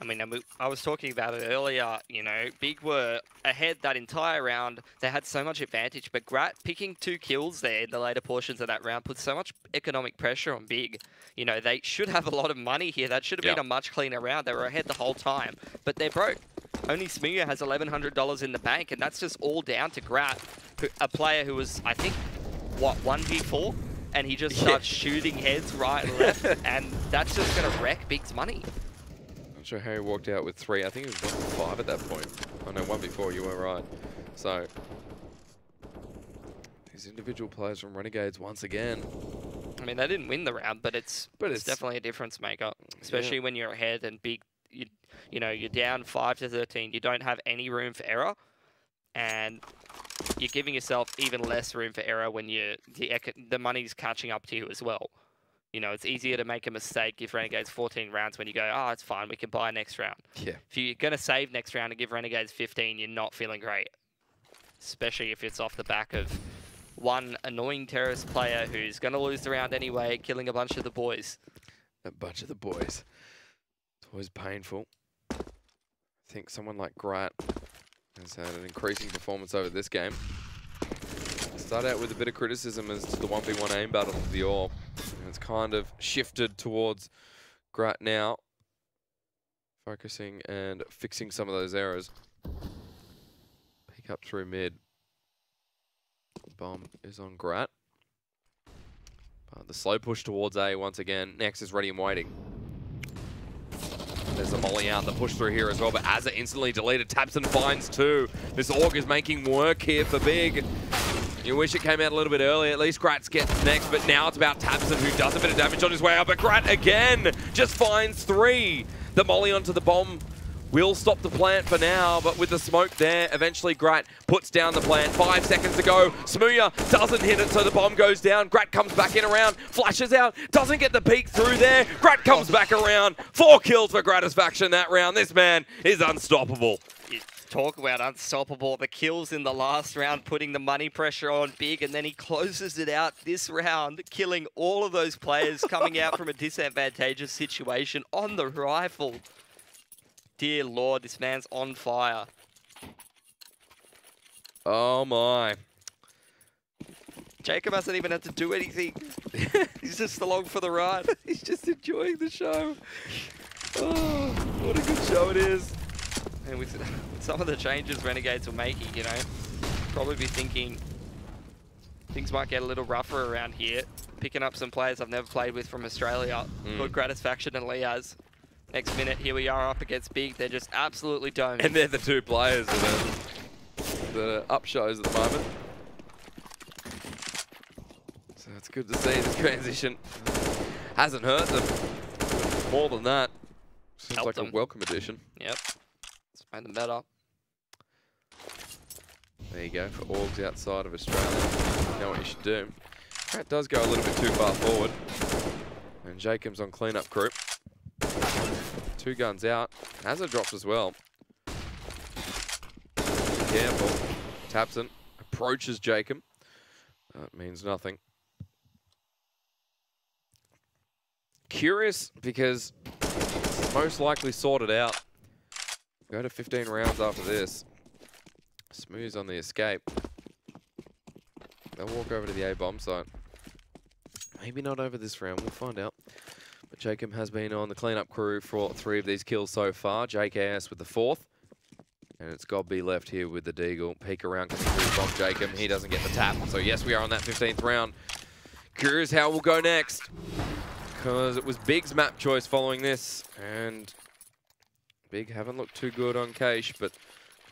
I mean, I was talking about it earlier, you know, Big were ahead that entire round. They had so much advantage, but Grat picking 2 kills there in the later portions of that round put so much economic pressure on Big. You know, they should have a lot of money here. That should have been a much cleaner round. They were ahead the whole time, but they're broke. Only Smooya has $1,100 in the bank, and that's just all down to Grat, a player who was, I think, what, 1v4? And he just starts shooting heads right and left, and that's just going to wreck Big's money. Not sure how he walked out with 3. I think it was 1v5 at that point. Oh no, 1v4, you were right. So, these individual players from Renegades once again. I mean, they didn't win the round, but it's definitely a difference maker, especially when you're ahead and Big, you know, you're down 5-13. You don't have any room for error, and you're giving yourself even less room for error when the money's catching up to you as well. You know, it's easier to make a mistake if Renegades 14 rounds when you go, oh, it's fine, we can buy next round. Yeah. If you're going to save next round and give Renegades 15, you're not feeling great. Especially if it's off the back of one annoying terrorist player who's going to lose the round anyway, killing a bunch of the boys. A bunch of the boys. It's always painful. I think someone like Grat has had an increasing performance over this game. Start out with a bit of criticism as to the 1v1 aim battle of the AWP. And it's kind of shifted towards Grat now. Focusing and fixing some of those errors. Pick up through mid. Bomb is on Grat. The slow push towards A once again. Next is ready and waiting. There's a molly out, the push through here as well, but Azza instantly deleted. Tabson finds 2. This AUG is making work here for Big. You wish it came out a little bit earlier. At least Gratz gets next, but now it's about Tabson, who does a bit of damage on his way out, but Grat again just finds 3. The molly onto the bomb will stop the plant for now, but with the smoke there, eventually Grat puts down the plant. 5 seconds to go. Smooya doesn't hit it, so the bomb goes down. Grat comes back in around, flashes out, doesn't get the peek through there. Grat comes back around. 4 kills for Gratisfaction that round. This man is unstoppable. Talk about unstoppable. The kills in the last round, putting the money pressure on Big, and then he closes it out this round, killing all of those players coming out from a disadvantageous situation on the rifle. Dear Lord, this man's on fire. Oh my. Jacob hasn't even had to do anything. He's just along for the ride. He's just enjoying the show. Oh, what a good show it is. And with some of the changes Renegades were making, you know, probably be thinking things might get a little rougher around here. Picking up some players I've never played with from Australia. Good Gratisfaction and Leaz. Next minute, here we are up against Big. They're just absolutely doming. And they're the two players that are up shows at the moment. So it's good to see this transition hasn't hurt them. More than that, seems Helped like them. a welcome addition. Yep. It's made them better. There you go, for orgs outside of Australia. You know what you should do. That does go a little bit too far forward. And Jacob's on cleanup crew. 2 guns out. Hazard drops as well. Careful. Tapson approaches Jacob. That means nothing. Curious because it's most likely sorted out. Go to 15 rounds after this. Smooth's on the escape. They'll walk over to the A bomb site. Maybe not over this round, we'll find out. But Jacob has been on the cleanup crew for 3 of these kills so far. JKS with the 4th. And it's Gobby left here with the Deagle. Peek around coming through bomb Jacob. He doesn't get the tap. So yes, we are on that 15th round. Curious how we'll go next. Because it was Big's map choice following this. And Big haven't looked too good on Cache, but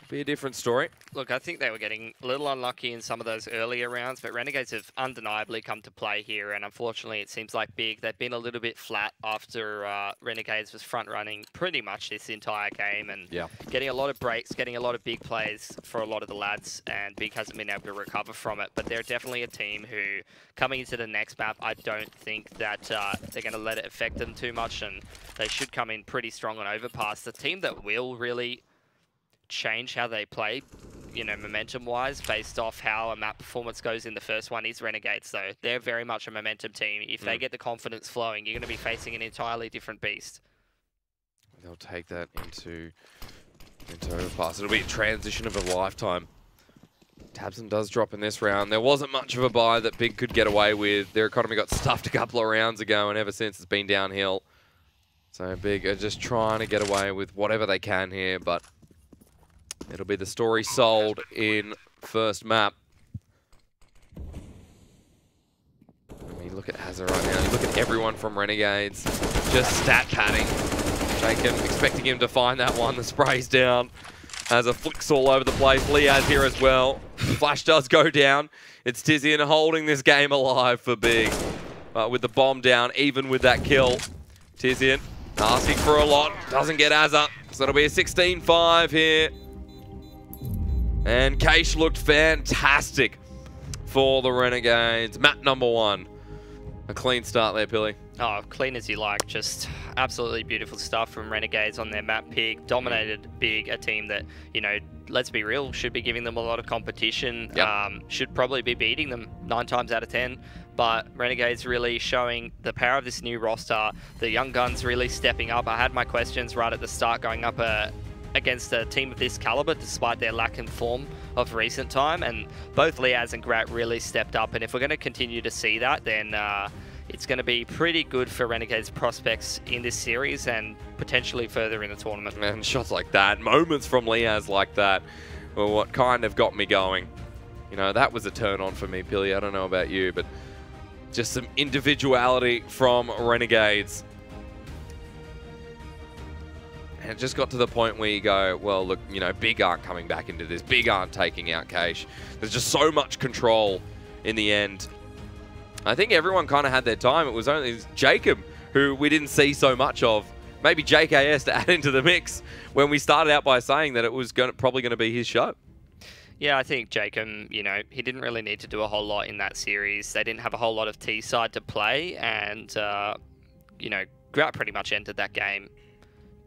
be a different story. Look, I think they were getting a little unlucky in some of those earlier rounds, but Renegades have undeniably come to play here, and unfortunately it seems like Big, they've been a little bit flat after Renegades was front-running pretty much this entire game, and getting a lot of breaks, getting a lot of big plays for a lot of the lads, and Big hasn't been able to recover from it, but they're definitely a team who, coming into the next map, I don't think that they're going to let it affect them too much, and they should come in pretty strong on Overpass. The team that will really change how they play, you know, momentum-wise, based off how a map performance goes in the first one is Renegades, though. They're very much a momentum team. If they get the confidence flowing, you're going to be facing an entirely different beast. They'll take that into Overpass. It'll be a transition of a lifetime. Tabson does drop in this round. There wasn't much of a buy that Big could get away with. Their economy got stuffed a couple of rounds ago, and ever since it's been downhill. So Big are just trying to get away with whatever they can here, but it'll be the story sold in first map. I mean, look at Hazard right now. You look at everyone from Renegades just stat padding. Jacob expecting him to find that one. The spray's down. Hazard flicks all over the place. Liaz here as well. Flash does go down. It's Tizian holding this game alive for Big. But with the bomb down, even with that kill, Tizian asking for a lot. Doesn't get Hazard. So it'll be a 16-5 here. And Cache looked fantastic for the Renegades. Map number 1. A clean start there, Pilly. Oh, clean as you like. Just absolutely beautiful stuff from Renegades on their map pick. Dominated Big, a team that, you know, let's be real, should be giving them a lot of competition. Should probably be beating them 9 times out of 10. But Renegades really showing the power of this new roster. The young guns really stepping up. I had my questions right at the start going up against a team of this caliber, despite their lack in form of recent time, and both Liaz and Grat really stepped up, and if we're going to continue to see that, then it's going to be pretty good for Renegades prospects in this series and potentially further in the tournament. And shots like that, moments from Liaz like that, were what kind of got me going. You know, that was a turn on for me, Pilly. I don't know about you, but just some individuality from Renegades. And it just got to the point where you go, well, look, you know, Big aren't coming back into this. Big aren't taking out Cache. There's just so much control in the end. I think everyone kind of had their time. It was only Jacob, who we didn't see so much of. Maybe JKS to add into the mix when we started out by saying that it was probably going to be his show. Yeah, I think Jacob, you know, he didn't really need to do a whole lot in that series. They didn't have a whole lot of T-side to play, and, you know, Grout pretty much entered that game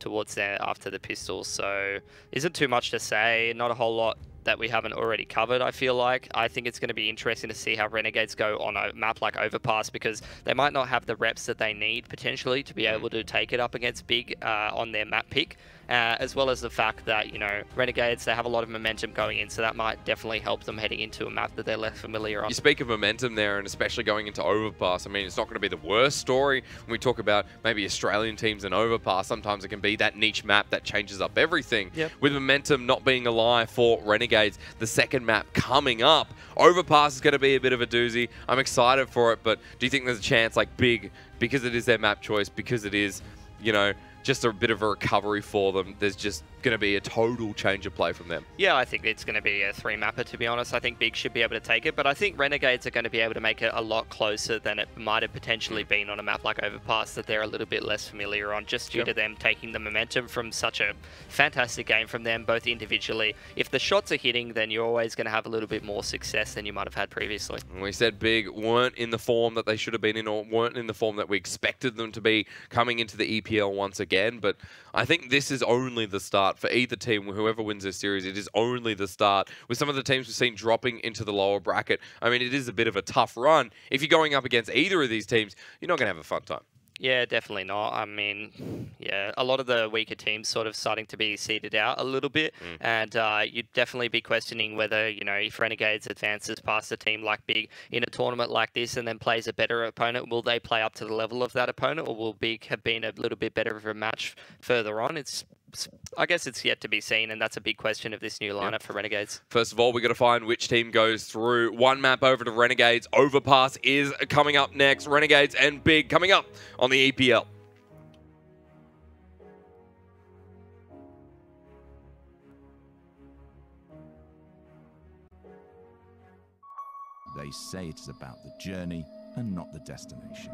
towards there after the pistols, so isn't too much to say. Not a whole lot that we haven't already covered, I feel like. I think it's going to be interesting to see how Renegades go on a map like Overpass, because they might not have the reps that they need potentially to be able to take it up against Big on their map pick, as well as the fact that, you know, Renegades, they have a lot of momentum going in, so that might definitely help them heading into a map that they're less familiar on. You speak of momentum there, and especially going into Overpass. I mean, it's not going to be the worst story when we talk about maybe Australian teams and Overpass. Sometimes it can be that niche map that changes up everything. Yep. With momentum not being alive for Renegades, the second map coming up, Overpass is going to be a bit of a doozy. I'm excited for it, but do you think there's a chance, like Big, because it is their map choice, because it is, you know, just a bit of a recovery for them. There's just going to be a total change of play from them. Yeah, I think it's going to be a 3-mapper, to be honest. I think Big should be able to take it, but I think Renegades are going to be able to make it a lot closer than it might have potentially been on a map like Overpass that they're a little bit less familiar on, just due to them taking the momentum from such a fantastic game from them, both individually. If the shots are hitting, then you're always going to have a little bit more success than you might have had previously. And we said Big weren't in the form that they should have been in, or weren't in the form that we expected them to be coming into the EPL once again, but I think this is only the start for either team. Whoever wins this series, it is only the start. With some of the teams we've seen dropping into the lower bracket, I mean, it is a bit of a tough run. If you're going up against either of these teams, you're not going to have a fun time. Yeah, definitely not. I mean, yeah, a lot of the weaker teams sort of starting to be seeded out a little bit, and you'd definitely be questioning whether, you know, if Renegades advances past a team like Big in a tournament like this and then plays a better opponent, will they play up to the level of that opponent, or will Big have been a little bit better of a match further on? I guess it's yet to be seen, and that's a big question of this new lineup for Renegades. First of all, we got to find which team goes through. One map over to Renegades. Overpass is coming up next. Renegades and Big coming up on the EPL. They say it is about the journey and not the destination.